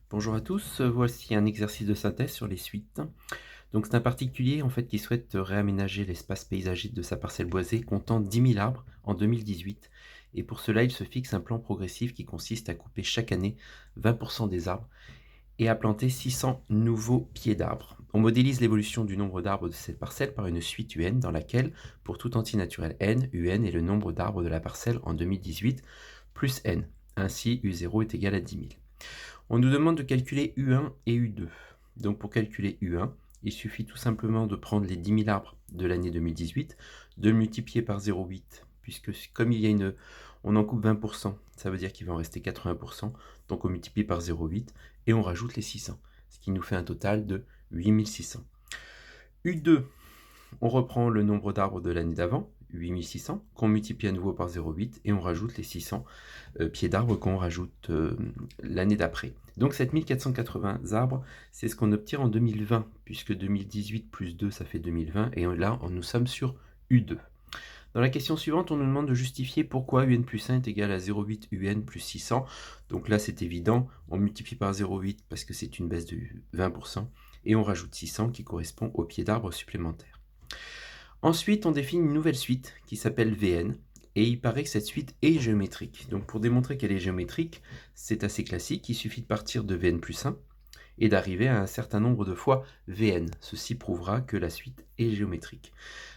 Bonjour à tous, voici un exercice de synthèse sur les suites. Donc c'est un particulier en fait qui souhaite réaménager l'espace paysager de sa parcelle boisée comptant 10 000 arbres en 2018. Et pour cela, il se fixe un plan progressif qui consiste à couper chaque année 20% des arbres et à planter 600 nouveaux pieds d'arbres. On modélise l'évolution du nombre d'arbres de cette parcelle par une suite UN dans laquelle, pour tout entier naturel n, UN est le nombre d'arbres de la parcelle en 2018 plus n. Ainsi, U0 est égal à 10 000. On nous demande de calculer U1 et U2. Donc pour calculer U1, il suffit tout simplement de prendre les 10 000 arbres de l'année 2018, de le multiplier par 0,8, puisque comme on en coupe 20%, ça veut dire qu'il va en rester 80%, donc on multiplie par 0,8 et on rajoute les 600, ce qui nous fait un total de 8600. U2, on reprend le nombre d'arbres de l'année d'avant, 8600, qu'on multiplie à nouveau par 0,8 et on rajoute les 600 pieds d'arbres qu'on rajoute l'année d'après. Donc 7480 arbres, c'est ce qu'on obtient en 2020, puisque 2018 plus 2, ça fait 2020, et là, nous sommes sur U2. Dans la question suivante, on nous demande de justifier pourquoi UN plus 1 est égal à 0,8 UN plus 600. Donc là, c'est évident, on multiplie par 0,8 parce que c'est une baisse de 20%, et on rajoute 600 qui correspond au pied d'arbre supplémentaire. Ensuite, on définit une nouvelle suite qui s'appelle Vn, et il paraît que cette suite est géométrique. Donc pour démontrer qu'elle est géométrique, c'est assez classique, il suffit de partir de Vn plus 1 et d'arriver à un certain nombre de fois Vn. Ceci prouvera que la suite est géométrique.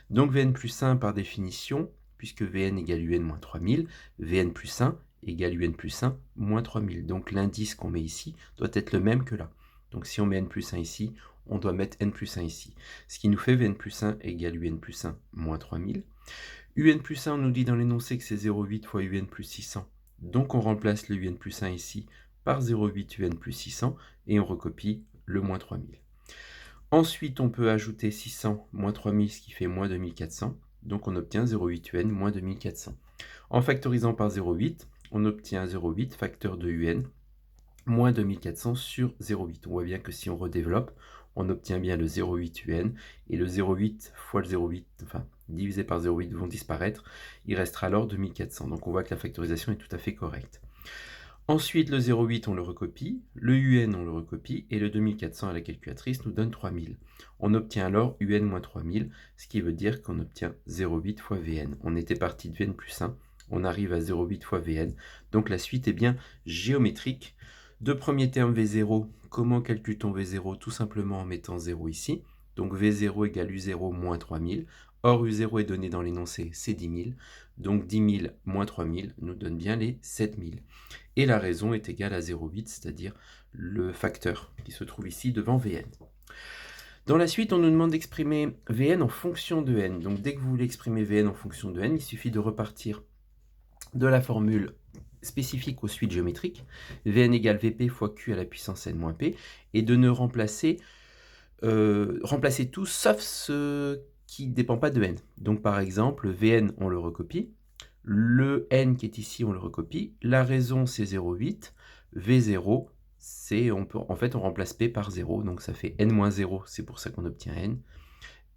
Donc Vn plus 1 par définition, puisque Vn égale Un moins 3000, Vn plus 1 égale Un plus 1 moins 3000. Donc l'indice qu'on met ici doit être le même que là. Donc si on met n plus 1 ici, on doit mettre n plus 1 ici. Ce qui nous fait Vn plus 1 égale Un plus 1 moins 3000. Un plus 1, on nous dit dans l'énoncé que c'est 0,8 fois Un plus 600. Donc on remplace le Un plus 1 ici par 0,8 Un plus 600 et on recopie le moins 3000. Ensuite, on peut ajouter 600 moins 3000, ce qui fait moins 2400. Donc on obtient 0,8 UN moins 2400. En factorisant par 0,8, on obtient 0,8 facteur de UN moins 2400 sur 0,8. On voit bien que si on redéveloppe, on obtient bien le 0,8 UN, et le 0,8 fois le 0,8, enfin divisé par 0,8 vont disparaître, il restera alors 2400. Donc on voit que la factorisation est tout à fait correcte. Ensuite, le 0,8, on le recopie, le UN, on le recopie, et le 2400 à la calculatrice nous donne 3000. On obtient alors UN moins 3000, ce qui veut dire qu'on obtient 0,8 fois Vn. On était parti de Vn plus 1, on arrive à 0,8 fois Vn, donc la suite est bien géométrique. Deux premiers termes V0, comment calcule-t-on V0? Tout simplement en mettant 0 ici, donc V0 égale U0 moins 3000, or U0 est donné dans l'énoncé, c'est 10 000, donc 10 000 moins 3000 nous donne bien les 7000. Et la raison est égale à 0,8, c'est-à-dire le facteur qui se trouve ici devant Vn. Dans la suite, on nous demande d'exprimer Vn en fonction de n. Donc dès que vous voulez exprimer Vn en fonction de n, il suffit de repartir de la formule spécifique aux suites géométriques, Vn égale Vp fois Q à la puissance n moins p, et de ne remplacer tout sauf ce qui ne dépend pas de n. Donc par exemple, Vn, on le recopie, le n qui est ici, on le recopie, la raison c'est 0,8, V0, en fait on remplace P par 0, donc ça fait n-0, c'est pour ça qu'on obtient n,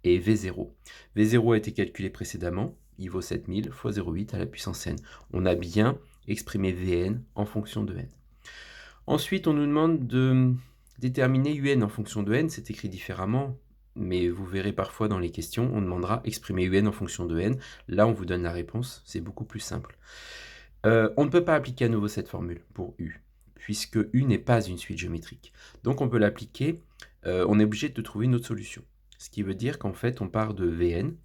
et V0. V0 a été calculé précédemment, il vaut 7000 fois 0,8 à la puissance n. On a bien exprimé Vn en fonction de n. Ensuite, on nous demande de déterminer UN en fonction de n, c'est écrit différemment, mais vous verrez parfois dans les questions, on demandera exprimer UN en fonction de n. Là, on vous donne la réponse, c'est beaucoup plus simple. On ne peut pas appliquer à nouveau cette formule pour U, puisque U n'est pas une suite géométrique. Donc on peut l'appliquer, on est obligé de trouver une autre solution. Ce qui veut dire qu'en fait, on part de Vn,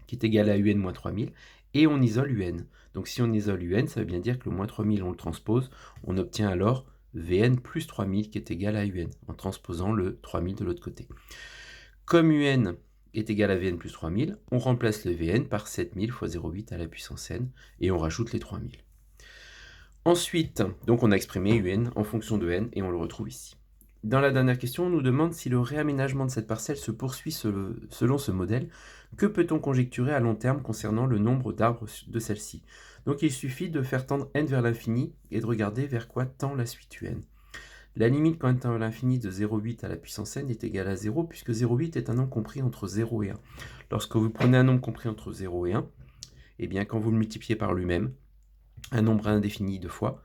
qui est égal à UN moins 3000, et on isole UN. Donc si on isole UN, ça veut bien dire que le moins 3000, on le transpose, on obtient alors Vn plus 3000 qui est égal à UN, en transposant le 3000 de l'autre côté. Comme UN est égal à Vn plus 3000, on remplace le Vn par 7000 fois 0,8 à la puissance n, et on rajoute les 3000. Ensuite, donc on a exprimé UN en fonction de n, et on le retrouve ici. Dans la dernière question, on nous demande si le réaménagement de cette parcelle se poursuit selon ce modèle. Que peut-on conjecturer à long terme concernant le nombre d'arbres de celle-ci? Donc il suffit de faire tendre n vers l'infini et de regarder vers quoi tend la suite un. La limite quand n tend vers l'infini de 0,8 à la puissance n est égale à 0, puisque 0,8 est un nombre compris entre 0 et 1. Lorsque vous prenez un nombre compris entre 0 et 1, eh bien quand vous le multipliez par lui-même, un nombre indéfini deux fois,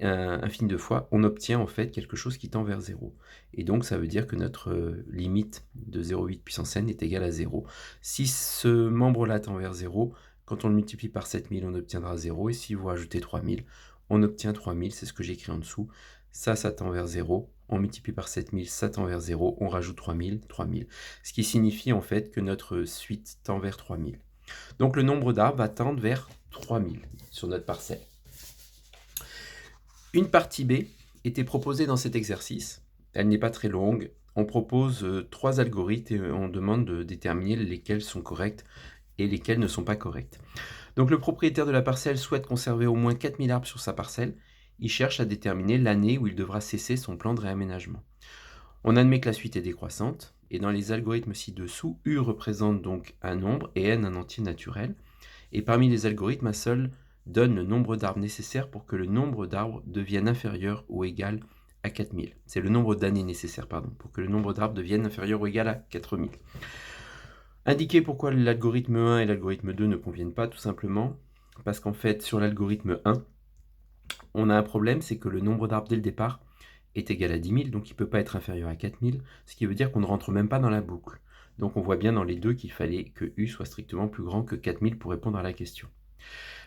infini de fois, on obtient en fait quelque chose qui tend vers 0. Et donc ça veut dire que notre limite de 0,8 puissance n est égale à 0. Si ce membre-là tend vers 0, quand on le multiplie par 7000, on obtiendra 0. Et si vous rajoutez 3000, on obtient 3000. C'est ce que j'écris en dessous. Ça tend vers 0. On multiplie par 7000, ça tend vers 0. On rajoute 3000, 3000. Ce qui signifie en fait que notre suite tend vers 3000. Donc le nombre d'arbres va tendre vers 3000 sur notre parcelle. Une partie B était proposée dans cet exercice. Elle n'est pas très longue. On propose 3 algorithmes et on demande de déterminer lesquels sont corrects et lesquels ne sont pas corrects. Donc le propriétaire de la parcelle souhaite conserver au moins 4000 arbres sur sa parcelle. Il cherche à déterminer l'année où il devra cesser son plan de réaménagement. On admet que la suite est décroissante, et dans les algorithmes ci-dessous, U représente donc un nombre et N un entier naturel. Et parmi les algorithmes, un seul donne le nombre d'arbres nécessaires pour que le nombre d'arbres devienne inférieur ou égal à 4000. C'est le nombre d'années nécessaires, pour que le nombre d'arbres devienne inférieur ou égal à 4000. Indiquer pourquoi l'algorithme 1 et l'algorithme 2 ne conviennent pas, tout simplement, parce qu'en fait, sur l'algorithme 1, on a un problème, c'est que le nombre d'arbres dès le départ est égal à 10 000, donc il ne peut pas être inférieur à 4000, ce qui veut dire qu'on ne rentre même pas dans la boucle. Donc on voit bien dans les deux qu'il fallait que U soit strictement plus grand que 4000 pour répondre à la question.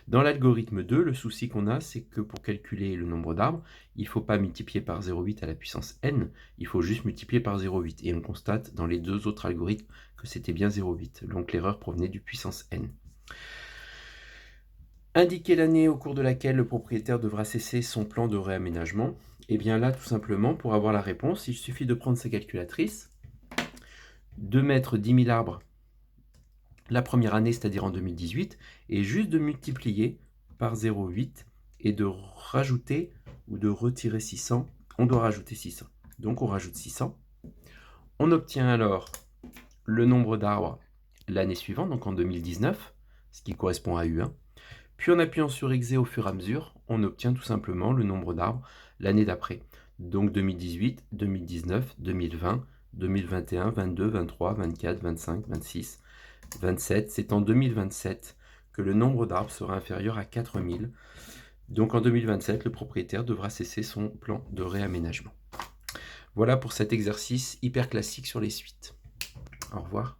Dans l'algorithme 2, le souci qu'on a, c'est que pour calculer le nombre d'arbres, il ne faut pas multiplier par 0,8 à la puissance n, il faut juste multiplier par 0,8. Et on constate dans les deux autres algorithmes que c'était bien 0,8. Donc l'erreur provenait du puissance n. Indiquer l'année au cours de laquelle le propriétaire devra cesser son plan de réaménagement. Et bien là, tout simplement, pour avoir la réponse, il suffit de prendre sa calculatrice, de mettre 10 000 arbres la première année, c'est-à-dire en 2018, et juste de multiplier par 0,8 et de rajouter ou de retirer 600. On doit rajouter 600. Donc on rajoute 600. On obtient alors le nombre d'arbres l'année suivante, donc en 2019, ce qui correspond à U1. Puis en appuyant sur Exe au fur et à mesure, on obtient tout simplement le nombre d'arbres l'année d'après. Donc 2018, 2019, 2020, 2021, 22, 23, 24, 25, 26, 27. C'est en 2027 que le nombre d'arbres sera inférieur à 4000. Donc en 2027, le propriétaire devra cesser son plan de réaménagement. Voilà pour cet exercice hyper classique sur les suites. Au revoir.